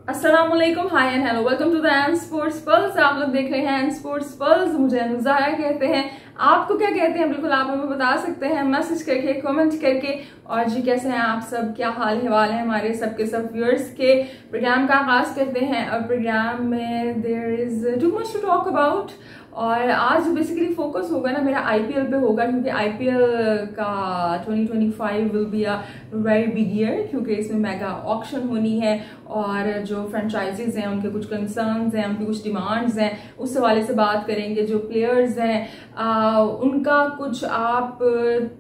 अस्सलाम वालेकुम, hi and hello, welcome to the N sports pulse. आप लोग देख रहे हैं एन स्पोर्ट्स पल्स। मुझे अनुजाया कहते हैं, आपको क्या कहते हैं बिल्कुल आप हमें बता सकते हैं मैसेज करके, कमेंट करके। और जी कैसे हैं आप सब, क्या हाल हवाल है हमारे सबके सब व्यूअर्स के। प्रोग्राम का आगाज करते हैं और प्रोग्राम में there is too much to talk about. और आज बेसिकली फोकस होगा ना मेरा आईपीएल पे होगा, क्योंकि आईपीएल का 2025 will be a very big year, क्योंकि इसमें मेगा ऑक्शन होनी है और जो फ्रेंचाइजीज हैं उनके कुछ कंसर्न्स हैं, उनकी कुछ डिमांड्स हैं, उस हवाले से बात करेंगे। जो प्लेयर्स हैं उनका कुछ आप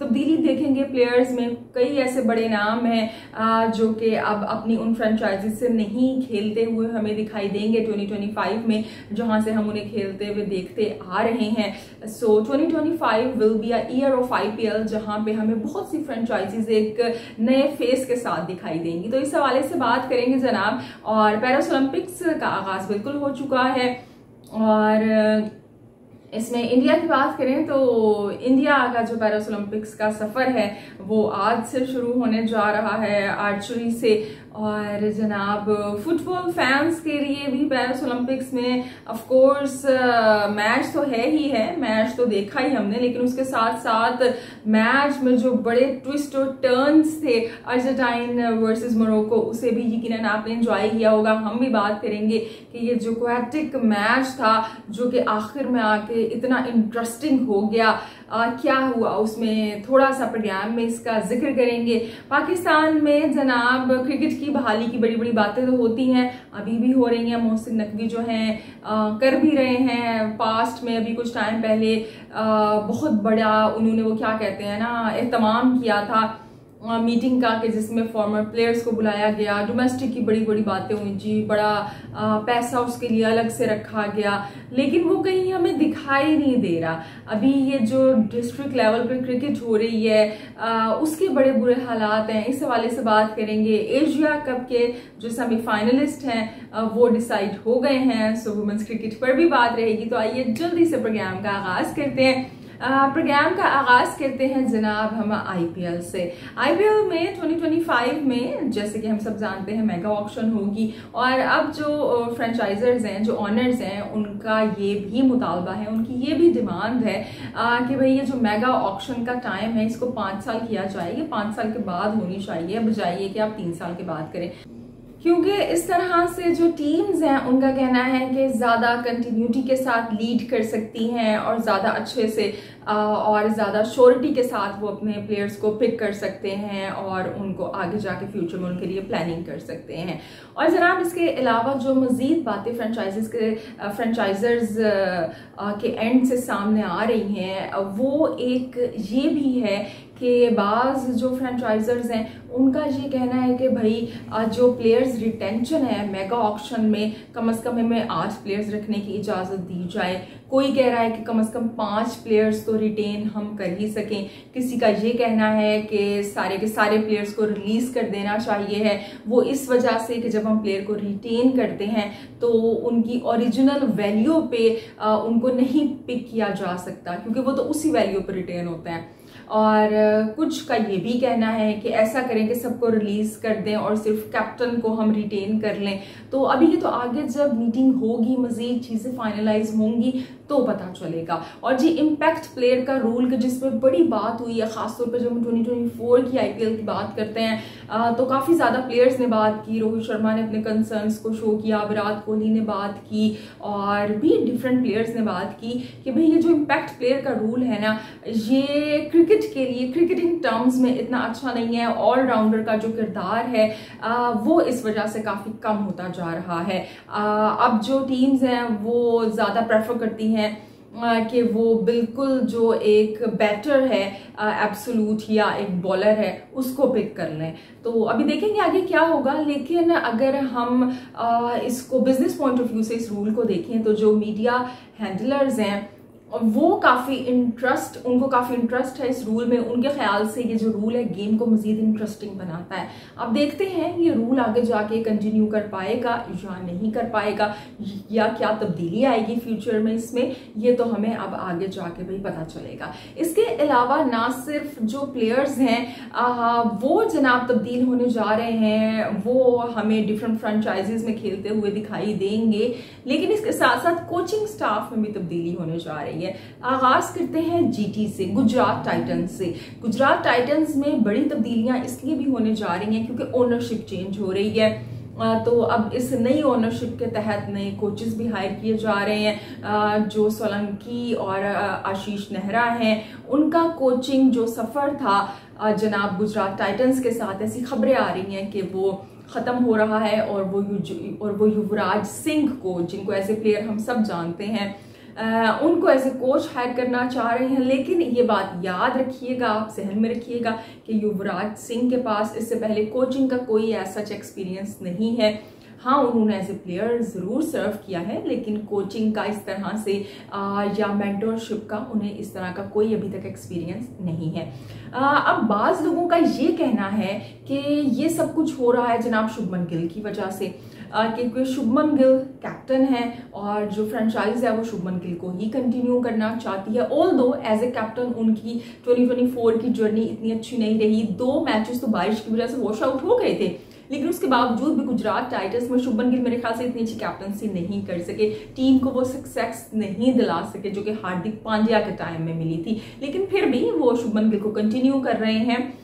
तब्दीली देखेंगे प्लेयर्स में। कई ऐसे बड़े नाम हैं जो कि अब अपनी उन फ्रेंचाइजीज से नहीं खेलते हुए हमें दिखाई देंगे 2025 में, जहां से हम उन्हें खेलते हुए देखते आ रहे हैं। सो 2025 will be a year of IPL, जहां पे हमें बहुत सी फ्रेंचाइजीज एक नए फेस के साथ दिखाई देंगी। तो इस हवाले से बात करेंगे जनाब। और पेरिस ओलंपिक्स का आगाज बिल्कुल हो चुका है और इसमें इंडिया की बात करें तो इंडिया का जो पेरिस ओलंपिक्स का सफर है वो आज से शुरू होने जा रहा है आर्चरी से। और जनाब फुटबॉल फैंस के लिए भी पेरिस ओलंपिक्स में ऑफ कोर्स मैच तो है ही है, मैच तो देखा ही हमने, लेकिन उसके साथ साथ मैच में जो बड़े ट्विस्ट और टर्न्स थे अर्जेंटाइन वर्सेस मोरक्को, उसे भी यकीनन आपने एंजॉय किया होगा। हम भी बात करेंगे कि ये जो क्वाटिक मैच था जो कि आखिर में आके इतना इंटरेस्टिंग हो गया, क्या हुआ उसमें, थोड़ा सा प्रोग्राम में इसका जिक्र करेंगे। पाकिस्तान में जनाब क्रिकेट की बहाली की बड़ी बड़ी बातें तो होती हैं, अभी भी हो रही हैं। मोहसिन नकवी जो हैं कर भी रहे हैं। पास्ट में अभी कुछ टाइम पहले बहुत बड़ा उन्होंने वो क्या कहते हैं ना एहतमाम किया था मीटिंग का, कि जिसमें फॉर्मर प्लेयर्स को बुलाया गया, डोमेस्टिक की बड़ी बड़ी बातें हुई जी, बड़ा पैसा उसके लिए अलग से रखा गया, लेकिन वो कहीं हमें दिखाई नहीं दे रहा। अभी ये जो डिस्ट्रिक्ट लेवल पे क्रिकेट हो रही है उसके बड़े बुरे हालात हैं। इस हवाले से बात करेंगे। एशिया कप के जो सेमीफाइनलिस्ट हैं वो डिसाइड हो गए हैं, सो वुमेन्स क्रिकेट पर भी बात रहेगी। तो आइए जल्दी से प्रोग्राम का आगाज करते हैं। प्रोग्राम का आगाज करते हैं जनाब हम आईपीएल से। आईपीएल में 2025 में जैसे कि हम सब जानते हैं मेगा ऑक्शन होगी, और अब जो फ्रेंचाइजर्स हैं, जो ऑनर्स हैं, उनका ये भी मुतालबा है, उनकी ये भी डिमांड है कि भाई ये जो मेगा ऑक्शन का टाइम है इसको 5 साल किया जाए, ये 5 साल के बाद होनी चाहिए, बजाय कि आप 3 साल के बाद करें। क्योंकि इस तरह से जो टीम्स हैं उनका कहना है कि ज़्यादा कंटिन्यूटी के साथ लीड कर सकती हैं और ज़्यादा अच्छे से और ज़्यादा श्योरिटी के साथ वो अपने प्लेयर्स को पिक कर सकते हैं और उनको आगे जाके फ्यूचर में उनके लिए प्लानिंग कर सकते हैं। और जनाब इसके अलावा जो मज़ीद बातें फ्रेंचाइजर्स के एंड से सामने आ रही हैं वो एक ये भी है कि बाज़ जो फ्रेंचाइजर्स हैं उनका ये कहना है कि भाई जो प्लेयर्स रिटेंशन है मेगा ऑक्शन में कम से कम हमें 8 प्लेयर्स रखने की इजाज़त दी जाए। कोई कह रहा है कि कम से कम 5 प्लेयर्स तो रिटेन हम कर ही सकें। किसी का ये कहना है कि सारे के सारे प्लेयर्स को रिलीज कर देना चाहिए है, वो इस वजह से कि जब हम प्लेयर को रिटेन करते हैं तो उनकी ओरिजिनल वैल्यू पे उनको नहीं पिक किया जा सकता, क्योंकि वो तो उसी वैल्यू पर रिटेन होते हैं। और कुछ का ये भी कहना है कि ऐसा करें कि सबको रिलीज कर दें और सिर्फ कैप्टन को हम रिटेन कर लें। तो अभी ये तो आगे जब मीटिंग होगी, मजीद चीजें फाइनलाइज होंगी तो पता चलेगा। और जी इम्पैक्ट प्लेयर का रूल जिसमें बड़ी बात हुई है, खासतौर पर जब हम 2024 की आईपीएल की बात करते हैं तो काफी ज्यादा प्लेयर्स ने बात की। रोहित शर्मा ने अपने कंसर्न्स को शो किया, विराट कोहली ने बात की और भी डिफरेंट प्लेयर्स ने बात की कि भाई ये जो इम्पैक्ट प्लेयर का रूल है ना, ये क्रिकेट के लिए क्रिकेटिंग टर्म्स में इतना अच्छा नहीं है। ऑलराउंडर का जो किरदार है वो इस वजह से काफी कम होता जा रहा है। अब जो टीम्स हैं वो ज्यादा प्रेफर करती हैं कि वो बिल्कुल जो एक बैटर है एब्सोल्यूट या एक बॉलर है उसको पिक कर लें। तो अभी देखेंगे आगे क्या होगा, लेकिन अगर हम इसको बिजनेस पॉइंट ऑफ व्यू से इस रूल को देखें तो जो मीडिया हैंडलर्स हैं वो उनको काफी इंटरेस्ट है इस रूल में। उनके ख्याल से ये जो रूल है गेम को मजीद इंटरेस्टिंग बनाता है। अब देखते हैं ये रूल आगे जाके कंटिन्यू कर पाएगा या नहीं कर पाएगा, या क्या तब्दीली आएगी फ्यूचर में इसमें, ये तो हमें अब आगे जाके भाई पता चलेगा। इसके अलावा ना सिर्फ जो प्लेयर्स हैं वो जनाब तब्दील होने जा रहे हैं, वो हमें डिफरेंट फ्रेंचाइजीज में खेलते हुए दिखाई देंगे, लेकिन इसके साथ साथ कोचिंग स्टाफ में भी तब्दीली होने जा रही है। आगाज करते हैं जीटी से, गुजरात टाइटंस से। गुजरात टाइटंस में बड़ी तब्दीलियां इसलिए भी होने जा रही हैं क्योंकि ओनरशिप चेंज हो रही है। तो अब इस नई ओनरशिप के तहत नए कोचेस भी हायर किए जा रहे हैं। जो सोलंकी और आशीष नेहरा हैं, उनका कोचिंग जो सफर था जनाब गुजरात टाइटंस के साथ, ऐसी खबरें आ रही हैं कि वो खत्म हो रहा है और वो युवराज सिंह को, जिनको एज ए प्लेयर हम सब जानते हैं, उनको ऐसे कोच हायर करना चाह रहे हैं। लेकिन ये बात याद रखिएगा, आप जहन में रखिएगा कि युवराज सिंह के पास इससे पहले कोचिंग का कोई ऐसा एक्सपीरियंस नहीं है। हाँ, उन्होंने एज ए प्लेयर ज़रूर सर्व किया है, लेकिन कोचिंग का इस तरह से या मेंटरशिप का उन्हें इस तरह का कोई अभी तक एक्सपीरियंस नहीं है। अब बाज़ लोगों का ये कहना है कि ये सब कुछ हो रहा है जनाब शुभमन गिल की वजह से, क्योंकि शुभमन गिल कैप्टन है और जो फ्रेंचाइज है वो शुभमन गिल को ही कंटिन्यू करना चाहती है। ऑल्दो एज ए कैप्टन उनकी 2024 की जर्नी इतनी अच्छी नहीं रही। 2 मैचेस तो बारिश की वजह से वॉश आउट हो गए थे, लेकिन उसके बावजूद भी गुजरात टाइटंस में शुभमन गिल मेरे ख्याल से इतनी अच्छी कैप्टनसी नहीं कर सके, टीम को वो सक्सेस नहीं दिला सके जो कि हार्दिक पांड्या के टाइम में मिली थी। लेकिन फिर भी वो शुभमन गिल को कंटिन्यू कर रहे हैं।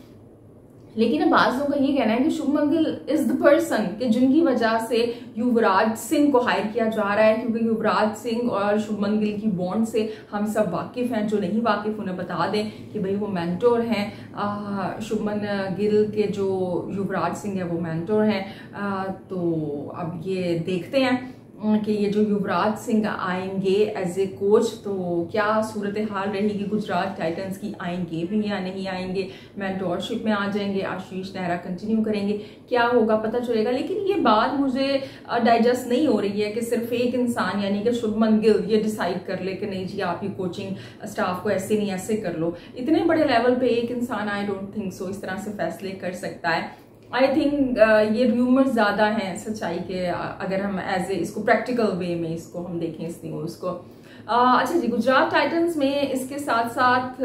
लेकिन अब बाज़ लोगों का ये कहना है कि Shubman Gill is the person कि जिनकी वजह से युवराज सिंह को हायर किया जा रहा है, क्योंकि युवराज सिंह और शुभमन गिल की बॉन्ड से हम सब वाकिफ हैं। जो नहीं वाकिफ उन्हें बता दें कि भाई वो मेंटोर हैं। शुभमन गिल के जो युवराज सिंह है वो मेंटोर हैं। तो अब ये देखते हैं कि ये जो युवराज सिंह आएंगे एज ए कोच, तो क्या सूरत हाल रहेगी गुजरात टाइटंस की, आएंगे भी या नहीं आएंगे, मेंटोरशिप में आ जाएंगे, आशीष नेहरा कंटिन्यू करेंगे, क्या होगा पता चलेगा। लेकिन ये बात मुझे डाइजेस्ट नहीं हो रही है कि सिर्फ एक इंसान यानी कि शुभमन गिल ये डिसाइड कर ले कि नहीं जी आप ये कोचिंग स्टाफ को ऐसे नहीं ऐसे कर लो। इतने बड़े लेवल पे एक इंसान आई डोंट थिंक सो इस तरह से फैसले कर सकता है। आई थिंक ये र्यूमर्स ज़्यादा हैं सच्चाई के, अगर हम एज ए इसको प्रैक्टिकल वे में इसको हम देखें इस न्यूज़ को। अच्छा जी, गुजरात टाइटंस में इसके साथ साथ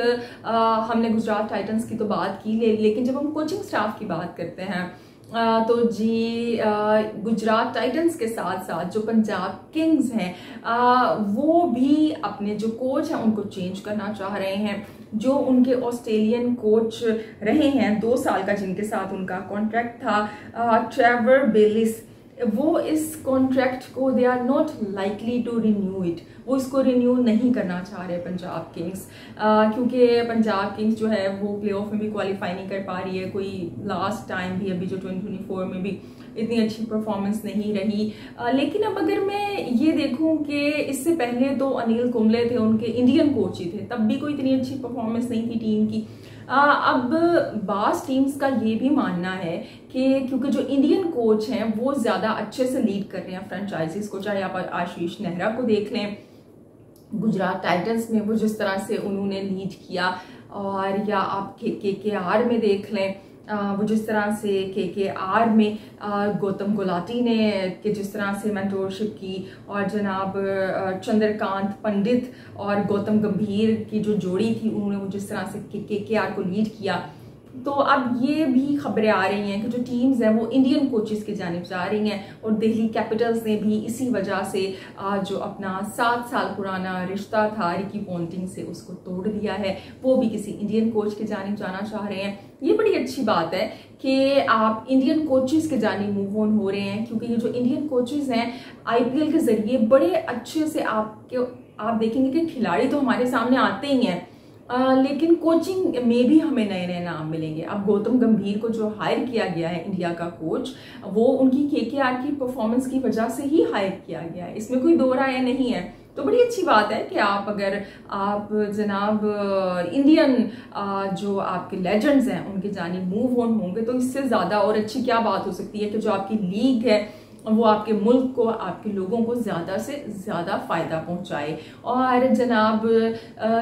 हमने गुजरात टाइटंस की तो बात की, लेकिन जब हम कोचिंग स्टाफ की बात करते हैं तो जी गुजरात टाइटंस के साथ साथ जो पंजाब किंग्स हैं वो भी अपने जो कोच हैं उनको चेंज करना चाह रहे हैं। जो उनके ऑस्ट्रेलियन कोच रहे हैं 2 साल का, जिनके साथ उनका कॉन्ट्रैक्ट था, ट्रेवर बेलिस, वो इस कॉन्ट्रैक्ट को they are not likely to renew it, वो इसको रिन्यू नहीं करना चाह रहे पंजाब किंग्स, क्योंकि पंजाब किंग्स जो है वो प्लेऑफ में भी क्वालिफाई नहीं कर पा रही है। कोई लास्ट टाइम भी अभी जो 2024 में भी इतनी अच्छी परफॉर्मेंस नहीं रही। लेकिन अब अगर मैं ये देखूं कि इससे पहले तो अनिल कुंबले थे, उनके इंडियन कोच ही थे, तब भी कोई इतनी अच्छी परफॉर्मेंस नहीं थी टीम की। अब बास टीम्स का ये भी मानना है कि क्योंकि जो इंडियन कोच हैं वो ज़्यादा अच्छे से लीड कर रहे हैं फ्रेंचाइजीज को, चाहे आप आशीष नेहरा को देख लें गुजरात टाइटंस में वो जिस तरह से उन्होंने लीड किया, और या आप KKR में देख लें वो जिस तरह से KKR में गौतम गुलाटी ने कि जिस तरह से मेंटोरशिप की, और जनाब चंद्रकांत पंडित और गौतम गंभीर की जो जोड़ी थी उन्होंने वो जिस तरह से KKR को लीड किया। तो अब ये भी खबरें आ रही हैं कि जो टीम्स हैं वो इंडियन कोचेस की जानिब जा रही हैं, और दिल्ली कैपिटल्स ने भी इसी वजह से जो अपना 7 साल पुराना रिश्ता था रिकी पॉन्टिंग से उसको तोड़ दिया है, वो भी किसी इंडियन कोच की जानिब जाना चाह रहे हैं। ये बड़ी अच्छी बात है कि आप इंडियन कोचेस के जानिब मूव ऑन हो रहे हैं, क्योंकि ये जो इंडियन कोचेस हैं IPL के जरिए बड़े अच्छे से आप देखेंगे कि खिलाड़ी तो हमारे सामने आते ही हैं, लेकिन कोचिंग में भी हमें नए नए नाम मिलेंगे। अब गौतम गंभीर को जो हायर किया गया है इंडिया का कोच, वो उनकी KKR की परफॉर्मेंस की वजह से ही हायर किया गया है, इसमें कोई दो राय नहीं है। तो बड़ी अच्छी बात है कि आप जनाब इंडियन जो आपके लेजेंड्स हैं उनके जानिब मूव ऑन होंगे, तो इससे ज़्यादा और अच्छी क्या बात हो सकती है कि जो आपकी लीग है वो आपके मुल्क को, आपके लोगों को ज़्यादा से ज़्यादा फ़ायदा पहुंचाए। और जनाब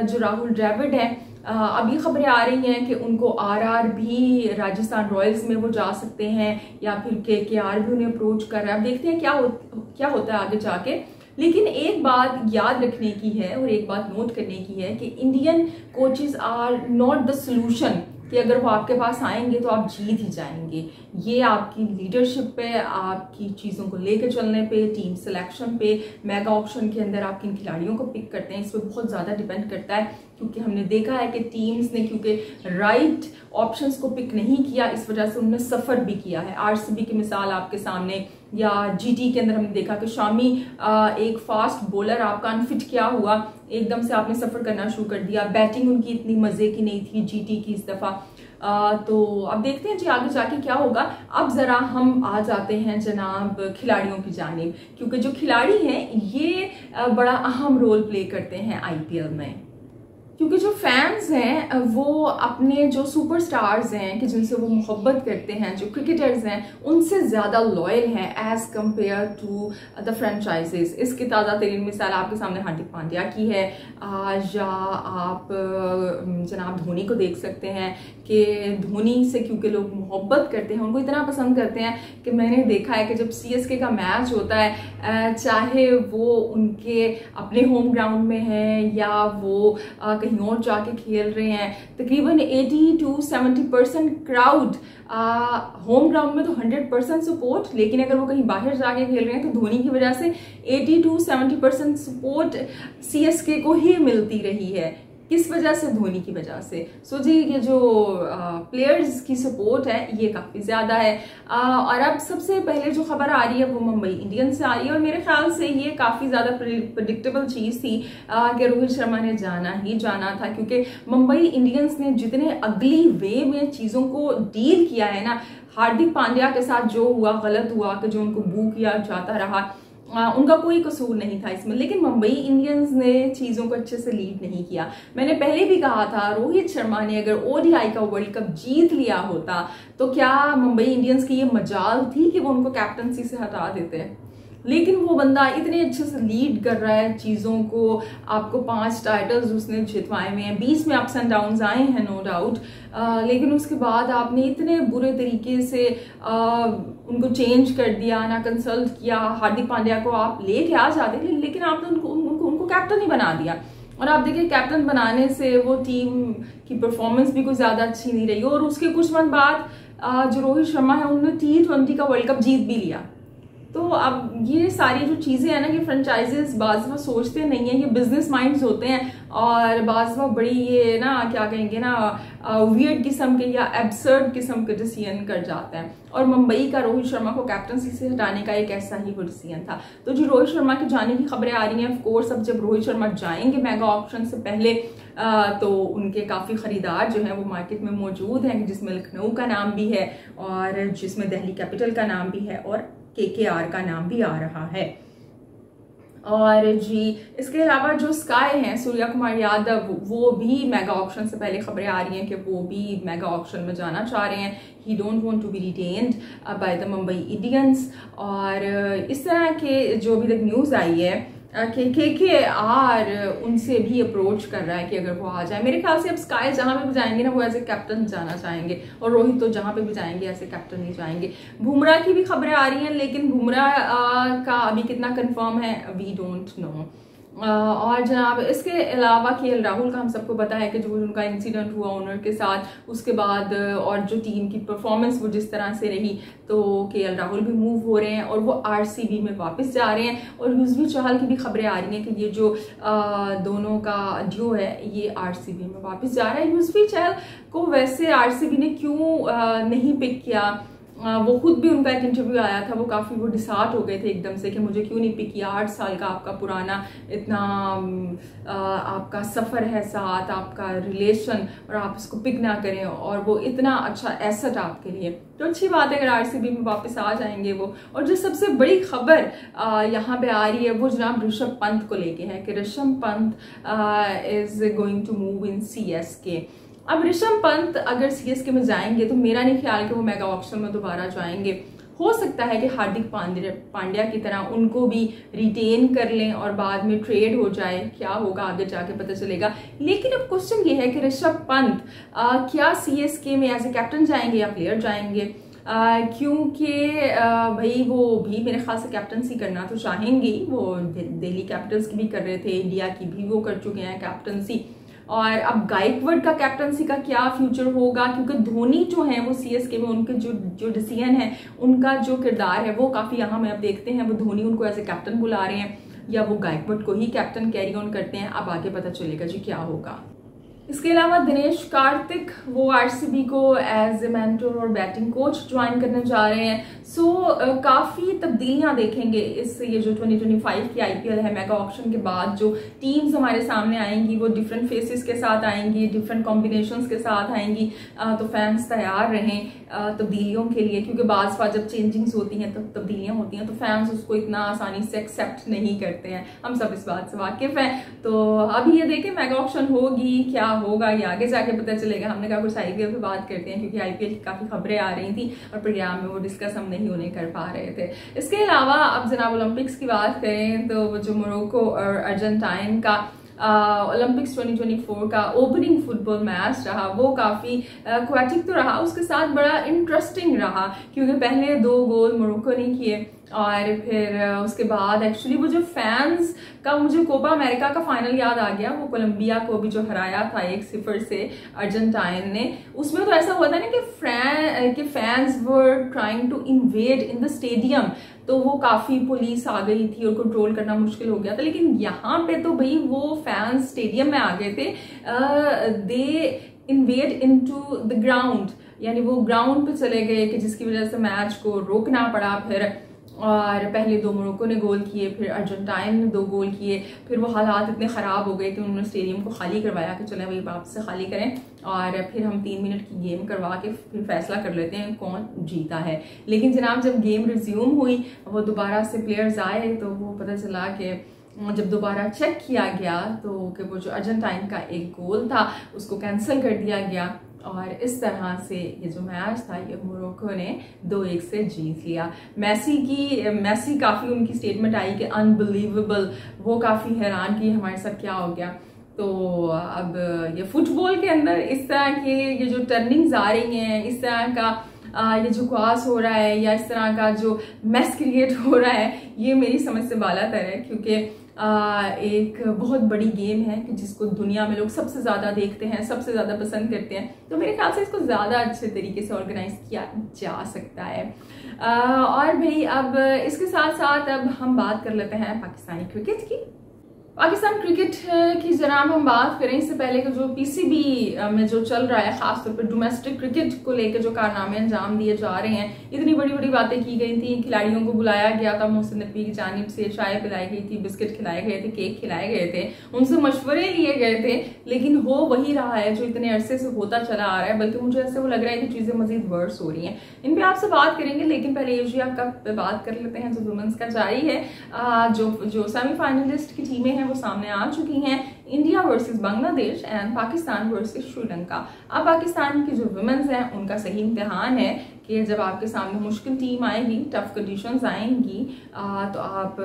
जो राहुल द्रविड़ हैं, अभी खबरें आ रही हैं कि उनको आरआर भी, राजस्थान रॉयल्स में वो जा सकते हैं, या फिर केकेआर भी उन्हें अप्रोच कर रहा है। अब देखते हैं क्या होता है आगे जाके। लेकिन एक बात याद रखने की है और एक बात नोट करने की है कि Indian coaches are not the solution, कि अगर वो आपके पास आएंगे तो आप जीत ही जाएंगे। ये आपकी लीडरशिप पे, आपकी चीज़ों को लेकर चलने पे, टीम सिलेक्शन पे, मेगा ऑक्शन के अंदर आप किन खिलाड़ियों को पिक करते हैं, इस पर बहुत ज़्यादा डिपेंड करता है। क्योंकि हमने देखा है कि टीम्स ने क्योंकि राइट ऑप्शंस को पिक नहीं किया, इस वजह से उन्होंने सफ़र भी किया है। आरसीबी की मिसाल आपके सामने, या जीटी के अंदर हमने देखा कि शामी एक फास्ट बॉलर आपका अनफिट क्या हुआ, एकदम से आपने सफ़र करना शुरू कर दिया। बैटिंग उनकी इतनी मज़े की नहीं थी जीटी की इस दफ़ा। तो अब देखते हैं जी आगे जाके क्या होगा। अब ज़रा हम आ जाते हैं जनाब खिलाड़ियों की जानिब, क्योंकि जो खिलाड़ी हैं ये बड़ा अहम रोल प्ले करते हैं आईपीएल में। क्योंकि जो फैंस हैं वो अपने जो सुपरस्टार्स हैं कि जिनसे वो मोहब्बत करते हैं, जो क्रिकेटर्स हैं, उनसे ज़्यादा लॉयल हैं as compared to the franchises. इसकी ताज़ा तरीन मिसाल आपके सामने हार्दिक पांड्या की है, या आप जनाब धोनी को देख सकते हैं कि धोनी से क्योंकि लोग मोहब्बत करते हैं, उनको इतना पसंद करते हैं कि मैंने देखा है कि जब सीएसके का मैच होता है, चाहे वो उनके अपने होम ग्राउंड में है या वो कहीं और जाके खेल रहे हैं, तकरीबन 80 to 70% क्राउड होम ग्राउंड में तो 100% सपोर्ट, लेकिन अगर वो कहीं बाहर जाके खेल रहे हैं तो धोनी की वजह से 80 to 70% सपोर्ट सीएसके को ही मिलती रही है। किस वजह से? धोनी की वजह से। सो जी ये जो प्लेयर्स की सपोर्ट है ये काफ़ी ज़्यादा है। और अब सबसे पहले जो खबर आ रही है वो मुंबई इंडियंस से आ रही है, और मेरे ख्याल से ये काफ़ी ज़्यादा प्रेडिक्टेबल चीज़ थी कि रोहित शर्मा ने जाना ही जाना था, क्योंकि मुंबई इंडियंस ने जितने अगली वे में चीज़ों को डील किया है ना, हार्दिक पांड्या के साथ जो हुआ, गलत हुआ कि जो उनको बू किया जाता रहा, उनका कोई कसूर नहीं था इसमें, लेकिन मुंबई इंडियंस ने चीज़ों को अच्छे से लीड नहीं किया। मैंने पहले भी कहा था, रोहित शर्मा ने अगर ओडीआई का वर्ल्ड कप जीत लिया होता तो क्या मुंबई इंडियंस की ये मजाल थी कि वो उनको कैप्टनसी से हटा देते हैं। लेकिन वो बंदा इतने अच्छे से लीड कर रहा है चीज़ों को, आपको 5 टाइटल्स उसने जितवाए हुए हैं, 20 में अप्स एंड डाउन्स आए हैं नो डाउट, लेकिन उसके बाद आपने इतने बुरे तरीके से उनको चेंज कर दिया, ना कंसल्ट किया। हार्दिक पांड्या को आप लेके आ जाते, लेकिन आपने उनको कैप्टन ही बना दिया। और आप देखिए कैप्टन बनाने से वो टीम की परफॉर्मेंस भी कुछ ज़्यादा अच्छी नहीं रही, और उसके कुछ मंथ बाद जो रोहित शर्मा है उन्होंने T20 का वर्ल्ड कप जीत भी लिया। तो अब ये सारी जो चीज़ें हैं ना कि फ्रेंचाइजेस बाज़ दफ़ा सोचते नहीं हैं, ये बिजनेस माइंड्स होते हैं, और बाज़ दफ़ा बड़ी ये ना क्या कहेंगे ना वियर्ड किस्म के या एब्सर्ड किस्म के डिसीजन कर जाते हैं। और मुंबई का रोहित शर्मा को कैप्टनसी से हटाने का एक ऐसा ही वो डिसीजन था। तो जो रोहित शर्मा के जाने की खबरें आ रही हैं, ऑफ कोर्स अब जब रोहित शर्मा जाएंगे मेगा ऑक्शन से पहले तो उनके काफ़ी ख़रीदार जो हैं वो मार्केट में मौजूद हैं, जिसमें लखनऊ का नाम भी है और जिसमें दिल्ली कैपिटल का नाम भी है और केकेआर का नाम भी आ रहा है। और जी इसके अलावा जो स्काई हैं, सूर्या कुमार यादव, वो भी मेगा ऑक्शन से पहले खबरें आ रही हैं कि वो भी मेगा ऑक्शन में जाना चाह रहे हैं। He don't want to be retained by the Mumbai Indians. और इस तरह के जो अभी तक न्यूज़ आई है केकेआर उनसे भी अप्रोच कर रहा है कि अगर वो आ जाए। मेरे ख्याल से अब स्काई जहाँ पे भी जाएंगे ना वो एज ए कैप्टन जाना चाहेंगे, और रोहित तो जहाँ पे भी जाएंगे ऐसे कैप्टन नहीं जाएंगे। बुमराह की भी खबरें आ रही हैं, लेकिन बुमराह का अभी कितना कंफर्म है वी डोंट नो। और जनाब इसके अलावा केएल राहुल का हम सबको पता है कि जो उनका इंसिडेंट हुआ ओनर के साथ, उसके बाद और जो टीम की परफॉर्मेंस वो जिस तरह से रही, तो केएल राहुल भी मूव हो रहे हैं और वो आरसीबी में वापस जा रहे हैं। और युजवेंद्र चहल की भी खबरें आ रही हैं कि ये जो दोनों का ड्यू है ये आरसीबी में वापस जा रहा है। युजवेंद्र चहल को वैसे आरसीबी ने क्यों नहीं पिक किया, वो खुद भी उनका एक इंटरव्यू आया था, वो काफ़ी वो डिसहार्ट हो गए थे एकदम से कि मुझे क्यों नहीं पिक किया। 8 साल का आपका पुराना इतना आपका सफ़र है साथ, आपका रिलेशन, और आप उसको पिक ना करें, और वो इतना अच्छा एसेट आपके लिए। तो अच्छी बात है अगर आरसीबी में वापस आ जाएंगे वो। और जो सबसे बड़ी खबर यहाँ पे आ रही है वो जनाब ऋषभ पंत को लेके है कि Rishabh Pant is going to move in CSK. अब ऋषभ पंत अगर सीएसके में जाएंगे तो मेरा नहीं ख्याल कि वो मेगा ऑक्शन में दोबारा जाएंगे। हो सकता है कि हार्दिक पांड्या की तरह उनको भी रिटेन कर लें और बाद में ट्रेड हो जाए, क्या होगा आगे जाके पता चलेगा। लेकिन अब क्वेश्चन ये है कि ऋषभ पंत क्या CSK में एज ए कैप्टन जाएंगे या प्लेयर जाएंगे, क्योंकि भाई वो भी मेरे ख्याल से कैप्टनसी करना तो चाहेंगे, वो दिल्ली कैपिटल्स की भी कर रहे थे, इंडिया की भी वो कर चुके हैं कैप्टनसी। और अब गायकवाड का कैप्टनसी का क्या फ्यूचर होगा, क्योंकि धोनी जो है वो CSK में उनके जो डिसीजन है, उनका जो किरदार है वो काफ़ी अहम है। अब देखते हैं वो धोनी उनको एज ए कैप्टन बुला रहे हैं या वो गायकवाड को ही कैप्टन कैरी ऑन करते हैं, अब आगे पता चलेगा जी क्या होगा। इसके अलावा दिनेश कार्तिक वो RCB को एज ए मेंटर और बैटिंग कोच ज्वाइन करने जा रहे हैं। काफ़ी तब्दीलियां देखेंगे इस ये जो 2025 की IPL है, मेगा ऑक्शन के बाद जो टीम्स हमारे सामने आएंगी वो डिफरेंट फेसेस के साथ आएंगी, डिफरेंट कॉम्बिनेशंस के साथ आएंगी। तो फैंस तैयार रहें तब्दीलियों के लिए, क्योंकि बाज़ बार जब चेंजिंग्स होती हैं, तब तब्दीलियां होती हैं, तो फैंस उसको इतना आसानी से एक्सेप्ट नहीं करते हैं, हम सब इस बात से वाकिफ हैं। तो अभी ये देखें मेगा ऑक्शन होगी, क्या होगा ये आगे जाके पता चलेगा। हमने कहा कुछ IPL पे बात करते हैं, क्योंकि IPL की काफ़ी खबरें आ रही थी और प्रोग्राम में वो डिस्कस हम नहीं होने कर पा रहे थे। इसके अलावा अब जनाब ओलंपिक्स की बात करें तो वो जो मोरक्को और अर्जेंटाइन का ओलंपिक्स 2024 का ओपनिंग फुटबॉल मैच रहा, वो काफ़ी क्वाटिक तो रहा, उसके साथ बड़ा इंटरेस्टिंग रहा, क्योंकि पहले 2 गोल मोरक्को ने किए और फिर उसके बाद एक्चुअली वो जो फैंस का, मुझे कोपा अमेरिका का फाइनल याद आ गया, वो कोलंबिया को भी जो हराया था 1-0 से अर्जेंटाइन ने, उसमें तो ऐसा हुआ था ना कि fans were trying to invade in the stadium, तो वो काफ़ी पुलिस आ गई थी और कंट्रोल करना मुश्किल हो गया था। लेकिन यहाँ पे तो भाई वो फैंस स्टेडियम में आ गए थे, दे इन्वेड इनटू द ग्राउंड, यानी वो ग्राउंड पे चले गए कि जिसकी वजह से मैच को रोकना पड़ा। फिर और पहले 2 मोरक्को ने गोल किए, फिर अर्जेंटाइन ने 2 गोल किए, फिर वो हालात इतने ख़राब हो गए कि उन्होंने स्टेडियम को खाली करवाया कि चले भाई वापस से खाली करें और फिर हम 3 मिनट की गेम करवा के फिर फैसला कर लेते हैं कौन जीता है। लेकिन जनाब जब गेम रिज्यूम हुई, वो दोबारा से प्लेयर्स आए, तो वो पता चला कि जब दोबारा चेक किया गया तो कि वो जो अर्जेंटाइन का एक गोल था उसको कैंसिल कर दिया गया और इस तरह से ये जो मैच था ये मोरक्को ने 2-1 से जीत लिया। मैसी काफ़ी उनकी स्टेटमेंट आई कि अनबिलीवेबल, वो काफ़ी हैरान कि हमारे साथ क्या हो गया। तो अब ये फुटबॉल के अंदर इस तरह के ये जो टर्निंग्स आ रही हैं, इस तरह का ये जो क्वास हो रहा है या इस तरह का जो मैस क्रिएट हो रहा है, ये मेरी समझ से बालातर है, क्योंकि एक बहुत बड़ी गेम है कि जिसको दुनिया में लोग सबसे ज़्यादा देखते हैं, सबसे ज़्यादा पसंद करते हैं। तो मेरे ख्याल से इसको ज़्यादा अच्छे तरीके से ऑर्गेनाइज किया जा सकता है। और भाई अब इसके साथ साथ अब हम बात कर लेते हैं पाकिस्तानी क्रिकेट की। पाकिस्तान क्रिकेट की जनाब हम बात करें, इससे पहले कि जो PCB में जो चल रहा है, खासतौर पर डोमेस्टिक क्रिकेट को लेकर जो कारनामे अंजाम दिए जा रहे हैं, इतनी बड़ी बड़ी बातें की गई थी, खिलाड़ियों को बुलाया गया था, मोहसिन नकवी की जानिब से चाय पिलाई गई थी, बिस्किट खिलाए गए थे, केक खिलाए गए थे, उनसे मशवरे लिए गए थे, लेकिन हो वही रहा है जो इतने अरसे से होता चला आ रहा है। बल्कि मुझे ऐसे वो लग रहा है कि चीज़ें मजीद वर्स हो रही हैं। इन पर आपसे बात करेंगे, लेकिन पहले एशिया कप पे बात कर लेते हैं जो वुमेन्स का जारी है। जो सेमीफाइनलिस्ट की टीमें हैं वो सामने आ चुकी हैं, India versus Bangladesh and Pakistan versus Sri Lanka. अब पाकिस्तान की जो वुमेन्स हैं उनका सही इम्तिहान है कि जब आपके सामने मुश्किल टीम आएगी, टफ कंडीशंस आएंगी, तो आप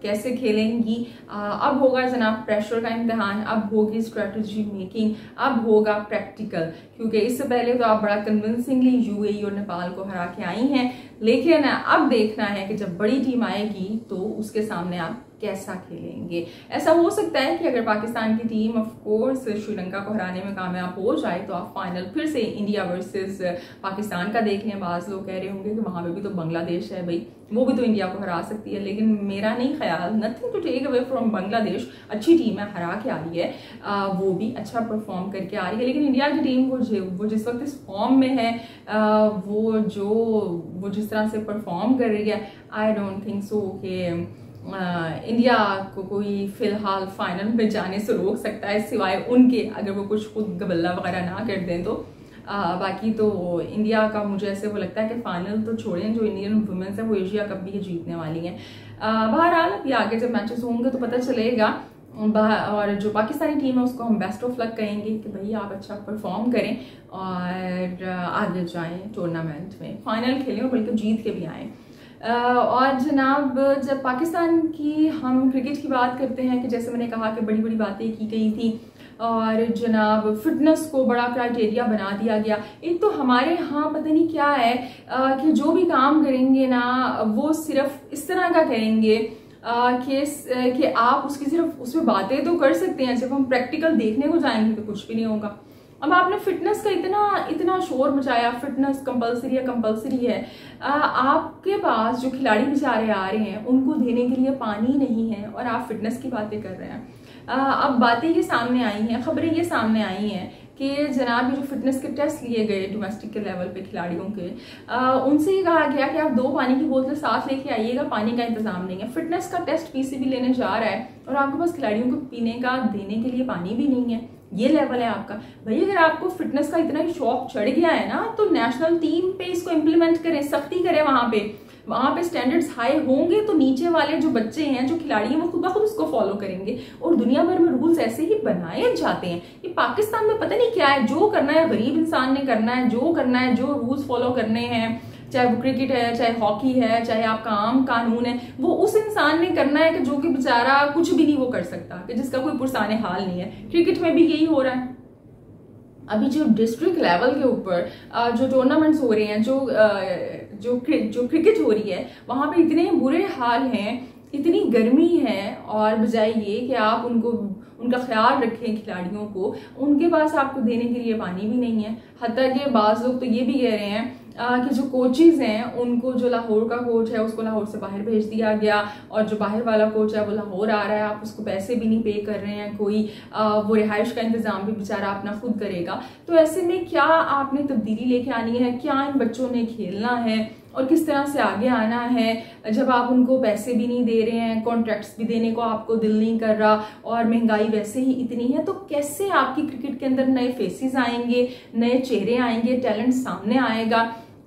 कैसे खेलेंगी। अब होगा जनाब प्रेशर का इम्तिहान, अब होगी स्ट्रेटजी मेकिंग, अब होगा प्रैक्टिकल, क्योंकि इससे पहले तो आप बड़ा कन्विंसिंगली UAE और नेपाल को हरा के आई हैं, लेकिन अब देखना है कि जब बड़ी टीम आएगी तो उसके सामने आप कैसा खेलेंगे। ऐसा हो सकता है कि अगर पाकिस्तान की टीम ऑफ कोर्स श्रीलंका को हराने में कामयाब हो जाए तो आप फाइनल फिर से इंडिया वर्सेस पाकिस्तान का देख लें। बाज़ लोग कह रहे होंगे कि वहाँ पे भी तो बांग्लादेश है, भाई वो भी तो इंडिया को हरा सकती है, लेकिन मेरा नहीं ख्याल, nothing to take away from Bangladesh, अच्छी टीम है, हरा के आ रही है, वो भी अच्छा परफॉर्म करके आ रही है। लेकिन इंडिया की टीम वो जिस वक्त इस फॉर्म में है, वो जिस तरह से परफॉर्म कर रही है, आई डोंट थिंक सो कि इंडिया को कोई फिलहाल फाइनल में जाने से रोक सकता है, सिवाय उनके अगर वो कुछ खुद गबल्ला वगैरह ना कर दें तो। बाकी तो इंडिया का मुझे ऐसे वो लगता है कि फाइनल तो छोड़ें, जो इंडियन वुमेन्स है वो एशिया कप भी जीतने वाली हैं। बहरहाल अभी आगे जब मैचेस होंगे तो पता चलेगा। और जो पाकिस्तानी टीम है उसको हम बेस्ट ऑफ लक कहेंगे कि भाई आप अच्छा परफॉर्म करें और आगे जाएं टूर्नामेंट में, फाइनल खेलें और बल्कि जीत के भी आएँ। और जनाब जब पाकिस्तान की हम क्रिकेट की बात करते हैं कि जैसे मैंने कहा कि बड़ी बड़ी बातें की गई थी और जनाब फिटनेस को बड़ा क्राइटेरिया बना दिया गया। एक तो हमारे यहाँ पता नहीं क्या है कि जो भी काम करेंगे ना वो सिर्फ इस तरह का करेंगे कि आप उसकी सिर्फ उसमें बातें तो कर सकते हैं, जब हम प्रैक्टिकल देखने को जाएंगे तो कुछ भी नहीं होगा। अब आपने फिटनेस का इतना शोर मचाया, फिटनेस कंपलसरी है। आपके पास जो खिलाड़ी बेचारे आ रहे हैं उनको देने के लिए पानी नहीं है और आप फिटनेस की बातें कर रहे हैं। अब बातें ये सामने आई हैं, खबरें ये सामने आई हैं कि जनाब ये जो फिटनेस के टेस्ट लिए गए डोमेस्टिक के लेवल पे खिलाड़ियों के, उनसे ये कहा गया कि आप 2 पानी की बोतलें साथ लेके आइएगा, पानी का इंतजाम नहीं है। फिटनेस का टेस्ट पीसीबी लेने जा रहा है और आपके पास खिलाड़ियों को पीने का देने के लिए पानी भी नहीं है। ये लेवल है आपका। भाई अगर आपको फिटनेस का इतना ही शौक चढ़ गया है ना तो नेशनल टीम पे इसको इम्प्लीमेंट करें, सख्ती करें। वहां पे स्टैंडर्ड्स हाई होंगे तो नीचे वाले जो बच्चे हैं, जो खिलाड़ी हैं, वो खुद ब खुद उसको फॉलो करेंगे। और दुनिया भर में रूल्स ऐसे ही बनाए जाते हैं। ये पाकिस्तान में पता नहीं क्या है, जो करना है गरीब इंसान ने करना है, जो करना है, जो रूल्स फॉलो करने हैं, चाहे वो क्रिकेट है, चाहे हॉकी है, चाहे आपका आम कानून है, वो उस इंसान ने करना है कि जो कि बेचारा कुछ भी नहीं वो कर सकता, कि जिसका कोई पुरसाने हाल नहीं है। क्रिकेट में भी यही हो रहा है। अभी जो डिस्ट्रिक्ट लेवल के ऊपर जो टूर्नामेंट्स हो रहे हैं, जो क्रिकेट हो रही है, वहां पे इतने बुरे हाल हैं, इतनी गर्मी है, और बजाय ये कि आप उनका ख्याल रखें खिलाड़ियों को, उनके पास आपको देने के लिए पानी भी नहीं है। हत्ता कि बाज़ लोग तो ये भी कह रहे हैं कि जो कोचेज हैं उनको, जो लाहौर का कोच है उसको लाहौर से बाहर भेज दिया गया, और जो बाहर वाला कोच है वो लाहौर आ रहा है, आप उसको पैसे भी नहीं पे कर रहे हैं कोई, वो रिहाइश का इंतजाम भी बेचारा अपना खुद करेगा। तो ऐसे में क्या आपने तब्दीली लेके आनी है, क्या इन बच्चों ने खेलना है और किस तरह से आगे आना है जब आप उनको पैसे भी नहीं दे रहे हैं, कॉन्ट्रैक्ट्स भी देने को आपको दिल नहीं कर रहा, और महंगाई वैसे ही इतनी है। तो कैसे आपकी क्रिकेट के अंदर नए फेसेस आएंगे, नए चेहरे आएंगे, टैलेंट सामने आएगा?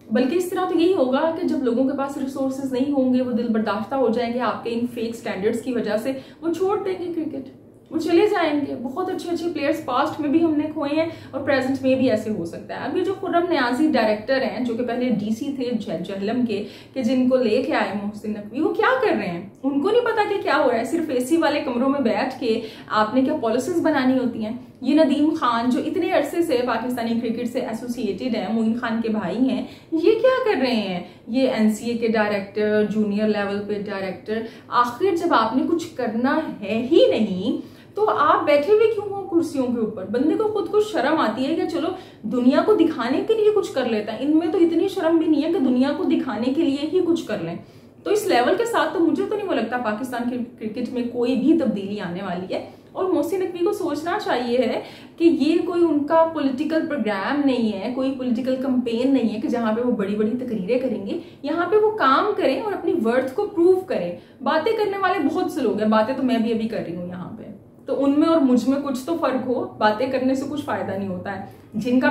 बल्कि इस तरह तो यही होगा कि जब लोगों के पास रिसोर्सेज नहीं होंगे, वो दिल बर्दाश्ता हो जाएंगे आपके इन फेक स्टैंडर्ड्स की वजह से, वो छोड़ देंगे क्रिकेट, वो चले जाएंगे। बहुत अच्छे प्लेयर्स पास्ट में भी हमने खोए हैं और प्रेजेंट में भी ऐसे हो सकता है। अभी जो खुर्रम नियाजी डायरेक्टर हैं, जो कि पहले डीसी थे जहलम के, कि जिनको लेके आए मोहसिन नकवी, वो क्या कर रहे हैं? उनको नहीं पता कि क्या हो रहा है। सिर्फ एसी वाले कमरों में बैठ के आपने क्या पॉलिसीज बनानी होती हैं? ये नदीम खान जो इतने अरसे से पाकिस्तानी क्रिकेट से एसोसिएटेड है, मोइन खान के भाई हैं, ये क्या कर रहे हैं? ये एनसीए के डायरेक्टर, जूनियर लेवल पे डायरेक्टर। आखिर जब आपने कुछ करना है ही नहीं तो आप बैठे हुए क्यों हो कुर्सियों के ऊपर? बंदे को खुद को शर्म आती है कि चलो दुनिया को दिखाने के लिए कुछ कर लेता है। इनमें तो इतनी शर्म भी नहीं है कि दुनिया को दिखाने के लिए ही कुछ कर लें। तो इस लेवल के साथ तो मुझे तो नहीं वो लगता पाकिस्तान के क्रिकेट में कोई भी तब्दीली आने वाली है। और मोहसिन नकवी को सोचना चाहिए है कि ये कोई उनका पॉलिटिकल प्रोग्राम नहीं है, कोई पॉलिटिकल कैंपेन नहीं है कि जहां पे वो बड़ी बड़ी तकरीरें करेंगे। यहाँ पे वो काम करें और अपनी वर्थ को प्रूव करें। बातें करने वाले बहुत से लोग हैं, बातें तो मैं भी अभी कर रही हूँ यहाँ पे, तो उनमें और मुझ में कुछ तो फर्क हो। बातें करने से कुछ फायदा नहीं होता है। जिनका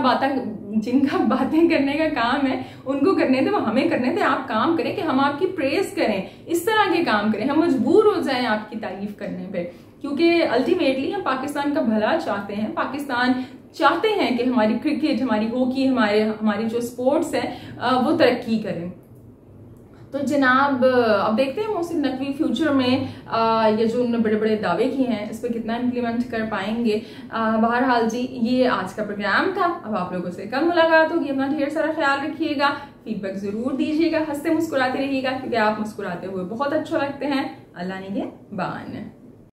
बातें करने का काम है उनको करने थे, वो हमें करने थे। आप काम करें कि हम आपकी प्रेज करें, इस तरह के काम करें, हम मजबूर हो जाएं आपकी तारीफ करने पे, क्योंकि अल्टीमेटली हम पाकिस्तान का भला चाहते हैं। पाकिस्तान चाहते हैं कि हमारी क्रिकेट, हमारी हॉकी, हमारी जो स्पोर्ट्स है वो तरक्की करें। तो जनाब अब देखते हैं मोहसिन नकवी फ्यूचर में ये जो उन्होंने बड़े बड़े दावे किए हैं इस पर कितना इम्प्लीमेंट कर पाएंगे। बहरहाल जी, ये आज का प्रोग्राम था। अब आप लोगों से कल मुलाकात होगी। अपना ढेर सारा ख्याल रखिएगा, फीडबैक जरूर दीजिएगा, हंसते मुस्कुराते रहिएगा, क्योंकि आप मुस्कुराते हुए बहुत अच्छा लगते हैं। अल्लाह निगहबान।